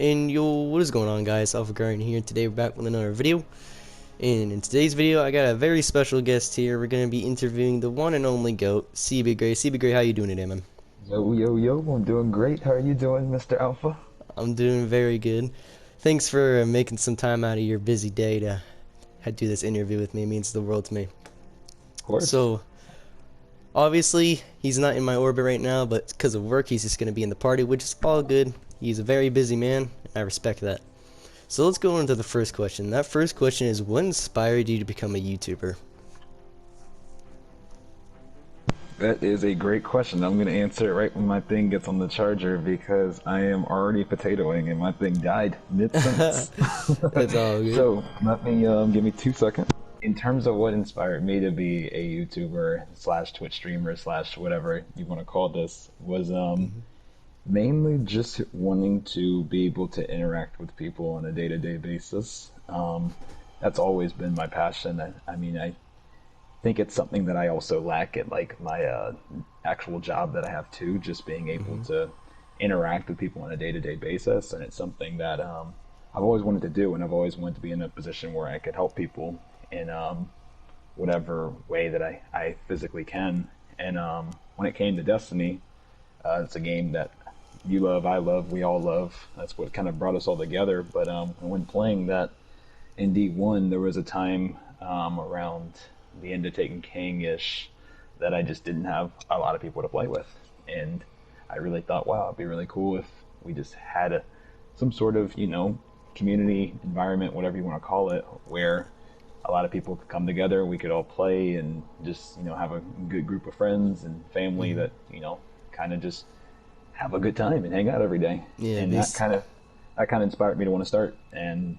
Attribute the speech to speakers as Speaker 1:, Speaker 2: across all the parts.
Speaker 1: And yo, what is going on, guys? Cbgray here. Today we're back with another video. And in today's video, I got a very special guest here. We're gonna be interviewing the one and only GOAT, Cbgray. Cbgray, how you doing today, man?
Speaker 2: Yo, yo, yo, I'm doing great. How are you doing, Mr. Alpha?
Speaker 1: I'm doing very good. Thanks for making some time out of your busy day to do this interview with me. It means the world to me.
Speaker 2: Of course.
Speaker 1: So, obviously, he's not in my orbit right now, but because of work, he's just gonna be in the party, which is all good. He's a very busy man, and I respect that. So let's go into the first question. That first question is, what inspired you to become a YouTuber?
Speaker 2: That is a great question. I'm going to answer it right when my thing gets on the charger because I am already potatoing and my thing died mid-sentence.
Speaker 1: That's all good.
Speaker 2: So let me give me 2 seconds. In terms of what inspired me to be a YouTuber slash Twitch streamer slash whatever you want to call this was mainly just wanting to be able to interact with people on a day-to-day basis. That's always been my passion. I think it's something that I also lack at like my actual job that I have too, just being able to interact with people on a day-to-day basis. And it's something that I've always wanted to do, and I've always wanted to be in a position where I could help people in whatever way that I physically can. And when it came to Destiny, it's a game that you love, I love, we all love. That's what kind of brought us all together. But when playing that in D1, there was a time around the end of Taken King-ish that I just didn't have a lot of people to play with. And I really thought, wow, it'd be really cool if we just had some sort of, community environment, whatever you want to call it, where a lot of people could come together, we could all play and just, have a good group of friends and family that, kind of just have a good time and hang out every day.
Speaker 1: Yeah,
Speaker 2: and that kind of inspired me to want to start, and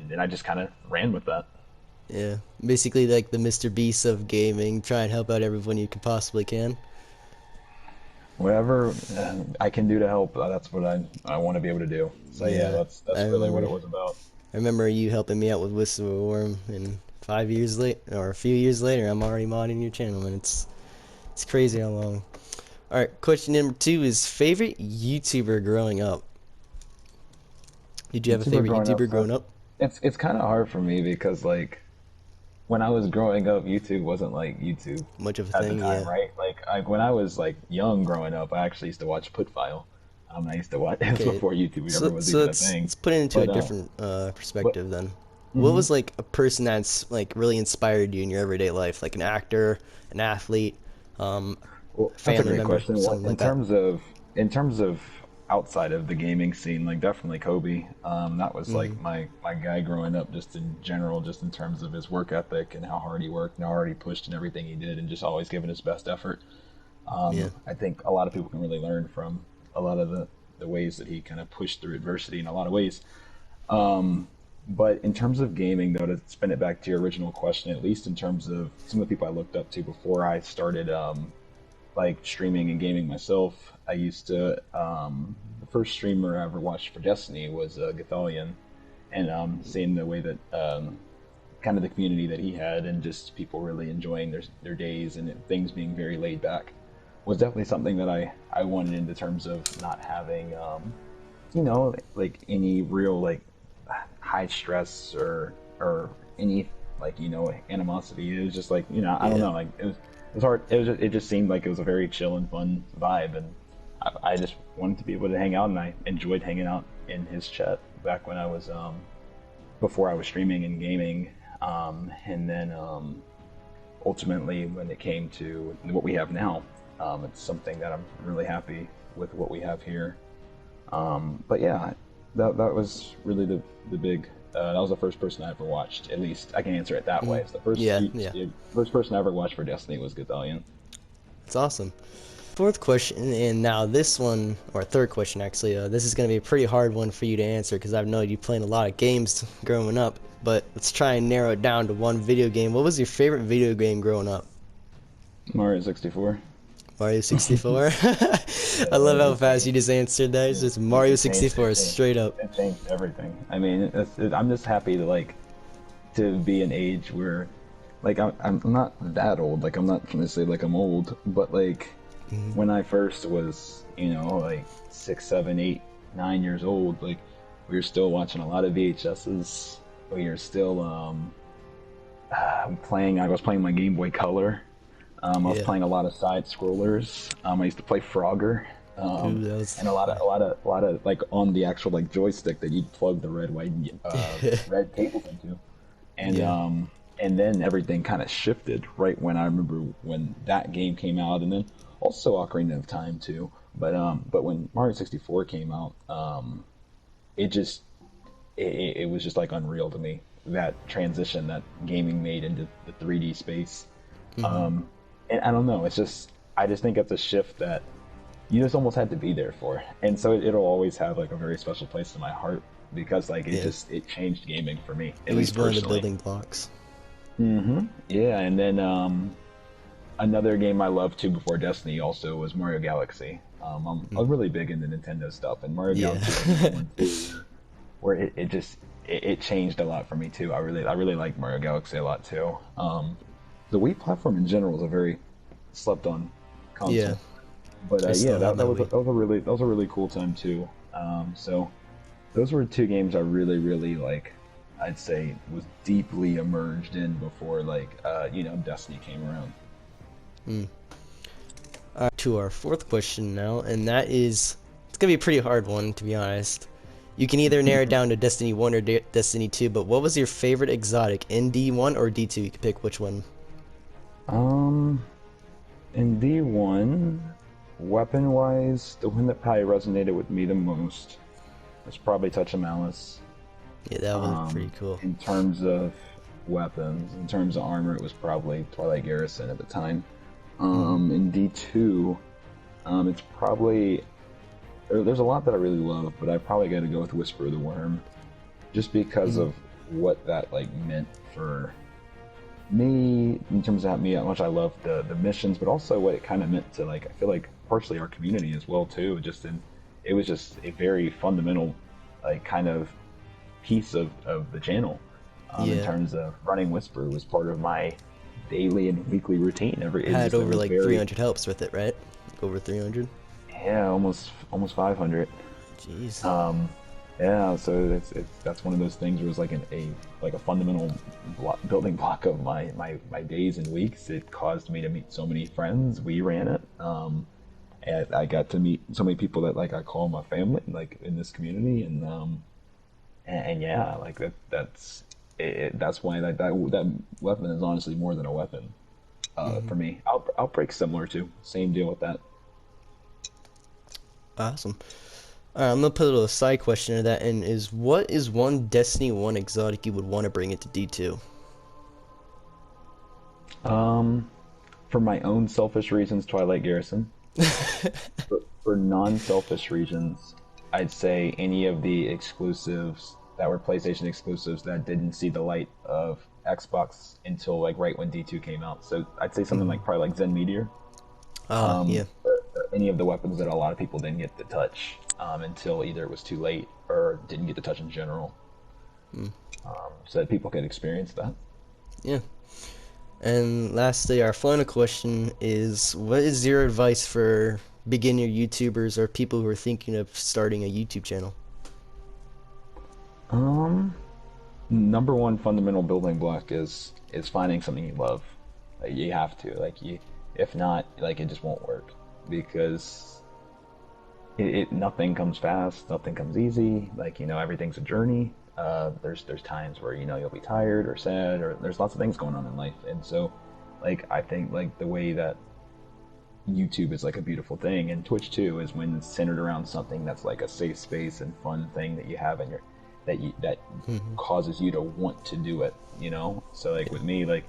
Speaker 2: then I just kind of ran with that.
Speaker 1: Yeah, basically like the Mr. Beast of gaming. Try and help out everyone you can possibly can.
Speaker 2: Whatever I can do to help, that's what I want to be able to do. So yeah, that's really what it was about.
Speaker 1: I remember you helping me out with Whistle, and 5 years late, or a few years later, I'm already modding your channel, and it's crazy how long. All right, question number 2 is favorite YouTuber growing up. Did you have a favorite YouTuber growing up?
Speaker 2: It's kind of hard for me because like when I was growing up, YouTube wasn't like YouTube
Speaker 1: Much of a
Speaker 2: at
Speaker 1: thing,
Speaker 2: the time,
Speaker 1: yeah.
Speaker 2: right? Like when I was like young growing up, I actually used to watch Putfile. I used to watch it before YouTube ever was even a thing.
Speaker 1: Let's put it into
Speaker 2: But,
Speaker 1: a different perspective then. What was like a person that's like really inspired you in your everyday life, like an actor, an athlete,
Speaker 2: Well, that's a
Speaker 1: family
Speaker 2: great
Speaker 1: member,
Speaker 2: question.
Speaker 1: something like
Speaker 2: In terms of outside of the gaming scene, like definitely Kobe. That was like my guy growing up, just in general, just in terms of his work ethic and how hard he worked and how hard he pushed in everything he did, and just always giving his best effort.
Speaker 1: Yeah.
Speaker 2: I think a lot of people can really learn from a lot of the ways that he kind of pushed through adversity in a lot of ways. But in terms of gaming, though, to spin it back to your original question, at least in terms of some of the people I looked up to before I started like streaming and gaming myself, I used to the first streamer I ever watched for Destiny was Gathalion, and seeing the way that kind of the community that he had and just people really enjoying their days and things being very laid back was definitely something that I wanted in the terms of not having like any real like high stress or any like animosity. It was just like I don't know, like it was hard. It just seemed like it was a very chill and fun vibe, and I just wanted to be able to hang out, and I enjoyed hanging out in his chat back when I was before I was streaming and gaming, and then ultimately when it came to what we have now, it's something that I'm really happy with what we have here. But yeah, that was really the big. That was the first person I ever watched. At least I can answer it that way. It's the first person I ever watched for Destiny was Gathalion.
Speaker 1: That's awesome. Fourth question, and now this one, or third question actually, this is going to be a pretty hard one for you to answer because I've known you playing a lot of games growing up, but let's try and narrow it down to one video game. What was your favorite video game growing up?
Speaker 2: Mario 64.
Speaker 1: Mario 64? I love how fast you just answered that. It's just Mario 64 straight up.
Speaker 2: It changed everything. I mean, I'm just happy to be an age where, like, I'm not that old. Like, I'm not trying to say like I'm old, but like when I first was, like 6, 7, 8, 9 years old, like We were still watching a lot of VHSs. We were still playing. I was playing my Game Boy Color. I was
Speaker 1: Yeah.
Speaker 2: playing a lot of side scrollers. I used to play Frogger,
Speaker 1: Ooh, that was
Speaker 2: and a lot of like on the actual like joystick that you'd plug the red, white, and, red cables into, and
Speaker 1: yeah.
Speaker 2: um, and then everything kind of shifted right when I remember when that game came out, and then also Ocarina of Time too. But when Mario 64 came out, it just it was just like unreal to me, that transition that gaming made into the 3D space.
Speaker 1: Hmm.
Speaker 2: And I don't know, I just think it's a shift that you just almost had to be there for, and so it'll always have like a very special place in my heart because like
Speaker 1: Yeah.
Speaker 2: it changed gaming for me,
Speaker 1: It
Speaker 2: at
Speaker 1: was
Speaker 2: least
Speaker 1: one of the
Speaker 2: personally.
Speaker 1: building blocks.
Speaker 2: Yeah, and then another game I loved too before Destiny also was Mario Galaxy. I'm really big into Nintendo stuff, and Mario
Speaker 1: Yeah.
Speaker 2: Galaxy was another one too, where it changed a lot for me too. I really like Mario Galaxy a lot too. The Wii platform in general is a very slept on
Speaker 1: Yeah.
Speaker 2: console, but
Speaker 1: I
Speaker 2: yeah,
Speaker 1: still have
Speaker 2: that
Speaker 1: my
Speaker 2: was
Speaker 1: Wii.
Speaker 2: a really cool time too. So those were two games I really like. I'd say was deeply immersed in before Destiny came around.
Speaker 1: Mm. To our fourth question now, and that is, it's gonna be a pretty hard one to be honest. You can either narrow it down to Destiny 1 or Destiny 2, but what was your favorite exotic in D1 or D2? You can pick which one.
Speaker 2: Um, in D1, weapon wise, the one that probably resonated with me the most was probably Touch of Malice.
Speaker 1: Yeah, that was pretty cool.
Speaker 2: In terms of weapons, in terms of armor, it was probably Twilight Garrison at the time.
Speaker 1: Hmm.
Speaker 2: In D2, it's probably there's a lot that I really love, but I probably got to go with Whisper of the Worm, just because
Speaker 1: Hmm.
Speaker 2: of what that like meant for me in terms of how much I love the missions, but also what it kind of meant to like I feel like partially our community as well too. It was just a very fundamental like kind of piece of the channel in
Speaker 1: Yeah,
Speaker 2: terms of running Whisper was part of my daily and weekly routine.
Speaker 1: had
Speaker 2: It
Speaker 1: over
Speaker 2: was
Speaker 1: like
Speaker 2: very
Speaker 1: 300 helps with it, right? Over 300.
Speaker 2: yeah almost 500.
Speaker 1: Jeez.
Speaker 2: Um, yeah, so that's one of those things where it's like a fundamental building block of my days and weeks. It caused me to meet so many friends. We ran it, and I got to meet so many people that like I call my family, like in this community, and yeah, like that's why that weapon is honestly more than a weapon
Speaker 1: Hmm.
Speaker 2: for me. Outbreak similar to same deal with that.
Speaker 1: Awesome. I'm gonna put a little side question to that, and is what is one Destiny 1 exotic you would want to bring into D2?
Speaker 2: Um, for my own selfish reasons, Twilight Garrison. For non-selfish reasons, I'd say any of the exclusives that were PlayStation exclusives that didn't see the light of Xbox until like right when D2 came out. So I'd say something
Speaker 1: Hmm.
Speaker 2: like probably like Zen Meteor,
Speaker 1: Yeah.
Speaker 2: or any of the weapons that a lot of people didn't get to touch until either it was too late or didn't get to touch in general,
Speaker 1: Mm.
Speaker 2: so that people could experience that.
Speaker 1: Yeah. And lastly, our final question is, what is your advice for beginner YouTubers or people who are thinking of starting a YouTube channel?
Speaker 2: Um, Number one fundamental building block is finding something you love. Like, you have to if not, like it just won't work because nothing comes fast, nothing comes easy. Like everything's a journey. There's times where you'll be tired or sad or there's lots of things going on in life, and so like I think like the way that YouTube is like a beautiful thing, and Twitch too is when it's centered around something that's like a safe space and fun thing that you have in your that
Speaker 1: Hmm.
Speaker 2: causes you to want to do it. So like with me, like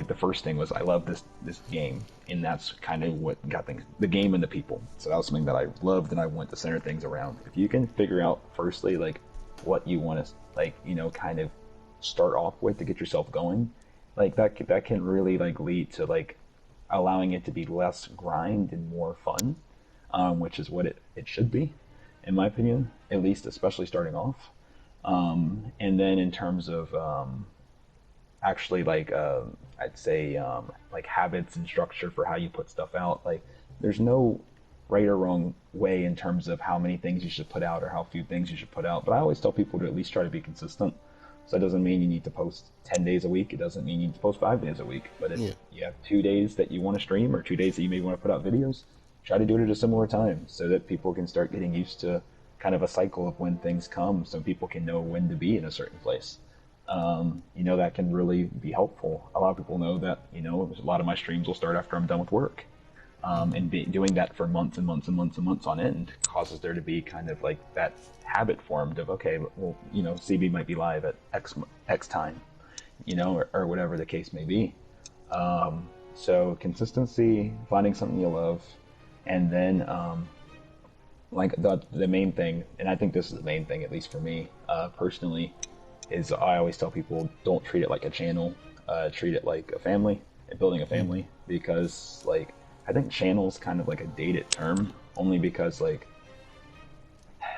Speaker 2: the first thing was I love this game, and that's kind of what got things the game and the people. So that was something that I loved and I want to center things around. If you can figure out firstly like what you want to like kind of start off with to get yourself going, like that can really like lead to like allowing it to be less grind and more fun, which is what it should be, in my opinion, at least, especially starting off. And then in terms of actually like I'd say like habits and structure for how you put stuff out, like there's no right or wrong way in terms of how many things you should put out or how few things you should put out. But I always tell people to at least try to be consistent. So that doesn't mean you need to post 10 days a week. It doesn't mean you need to post 5 days a week. But if you have 2 days that you want to stream or 2 days that you may want to put out videos, try to do it at a similar time so that people can start getting used to kind of a cycle of when things come, so people can know when to be in a certain place. That can really be helpful. A lot of people know that, a lot of my streams will start after I'm done with work. Doing that for months and months and months and months on end causes there to be kind of like that habit formed of, okay, well, CB might be live at X time, or whatever the case may be. So consistency, finding something you love, and then like the main thing, and I think this is the main thing, at least for me personally, is I always tell people, don't treat it like a channel, treat it like a family, and building a family, because like I think channel's kind of like a dated term, only because like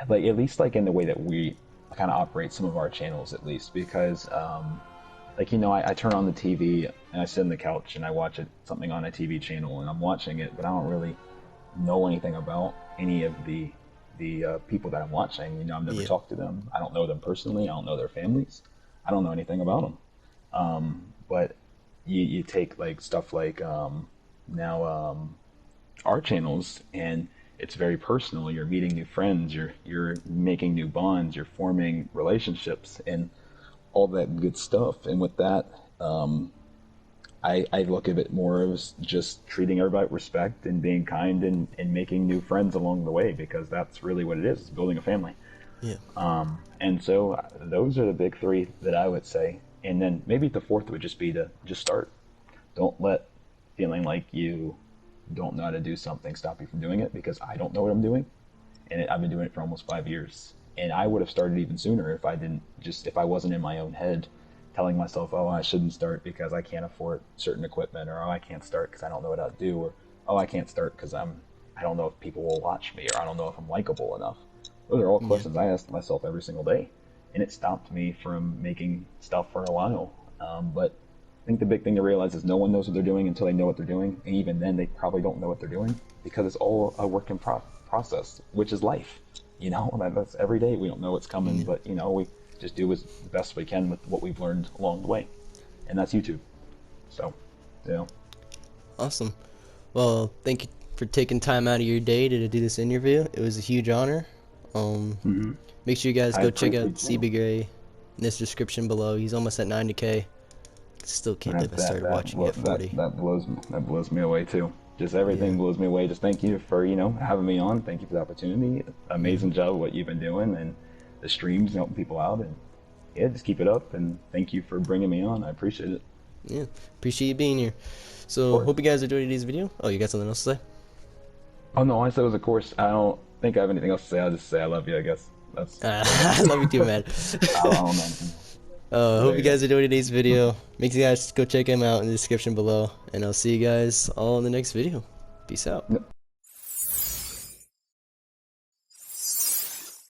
Speaker 2: at least like in the way that we kind of operate some of our channels, at least, because I turn on the TV and I sit on the couch and I watch something on a TV channel and I'm watching it, but I don't really know anything about any of the people that I'm watching. I've never talked to them. I don't know them personally. I don't know their families. I don't know anything about them. But you take like stuff like now our channels, and it's very personal. You're meeting new friends. You're making new bonds. You're forming relationships and all that good stuff. And with that, I look at it more as just treating everybody with respect and being kind and making new friends along the way, because that's really what it is. It's building a family. Yeah. And so those are the big three that I would say. And then maybe the fourth would just be to just start. Don't let feeling like you don't know how to do something stop you from doing it, because I don't know what I'm doing. And I've been doing it for almost 5 years. And I would have started even sooner if I wasn't in my own head telling myself, oh, I shouldn't start because I can't afford certain equipment, or oh, I can't start because I don't know what to do, or oh, I can't start because I don't know if people will watch me, or I don't know if I'm likable enough. Those are all questions I ask myself every single day, and it stopped me from making stuff for a while. But I think the big thing to realize is no one knows what they're doing until they know what they're doing, and even then they probably don't know what they're doing, because it's all a work in process, which is life. That's every day. We don't know what's coming, but we just do as best we can with what we've learned along the way, and that's YouTube. So,
Speaker 1: Awesome. Well, thank you for taking time out of your day to do this interview. It was a huge honor. Make sure you guys go check out Cbgray in this description below. He's almost at 90K. Still can't believe I started watching at 40.
Speaker 2: That blows me away too. Just everything blows me away. Just thank you for having me on. Thank you for the opportunity. Amazing job what you've been doing, and the streams helping people out, and just keep it up, and thank you for bringing me on. I appreciate it.
Speaker 1: Yeah, appreciate you being here. So hope you guys enjoyed today's video. Oh, you got something else to say?
Speaker 2: Oh no, I said it was a course. I don't think I have anything else to say. I'll just say I love you, I guess.
Speaker 1: I love you too, man. Hope you guys enjoyed today's video. Make sure you guys go check him out in the description below, and I'll see you guys all in the next video. Peace out.